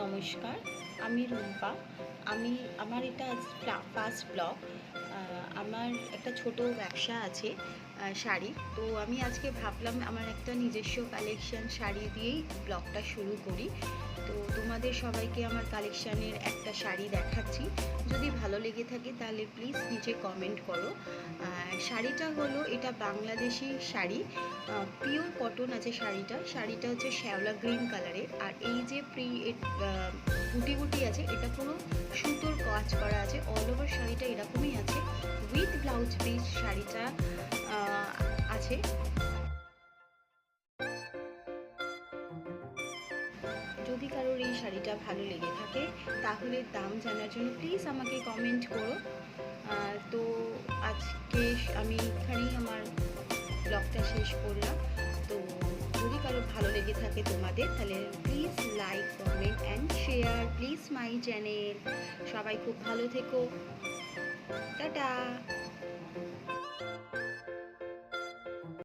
নমস্কার, আমি রুম্পা। আমার এটা আজ ফার্স্ট ব্লগ। আমার একটা ছোট ব্যবসা আছে শাড়ি। তো আমি আজকে ভাবলাম আমার একটা নিজস্ব কালেকশান শাড়ি দিয়েই ব্লগটা শুরু করি। তো তোমাদের সবাইকে আমার কালেকশানের একটা শাড়ি দেখাচ্ছি। যদি ভালো লেগে থাকে তাহলে প্লিজ নিচে কমেন্ট করো। শাড়িটা হলো এটা বাংলাদেশি শাড়ি, পিওর কটন আছে শাড়িটা হচ্ছে শ্যাওলা গ্রিন কালারের। আর এই যে বুটি বুটি আছে, এটা পুরো সুতোর কাজ করা আছে। অল ওভার শাড়িটা এরকমই আছে, উইথ ব্লাউজ পিস শাড়িটা আছে। যদি কারোর এই শাড়িটা ভালো লেগে থাকে তাহলে দাম জানার জন্য প্লিজ আমাকে কমেন্ট করো। তো আজকে আমি এখানেই আমার ব্লগটা শেষ করলাম। তো যদি কারো ভালো লেগে থাকে তোমাদের, তাহলে please like, comment and share please my channel. সবাই খুব ভালো থেকো, টাটা।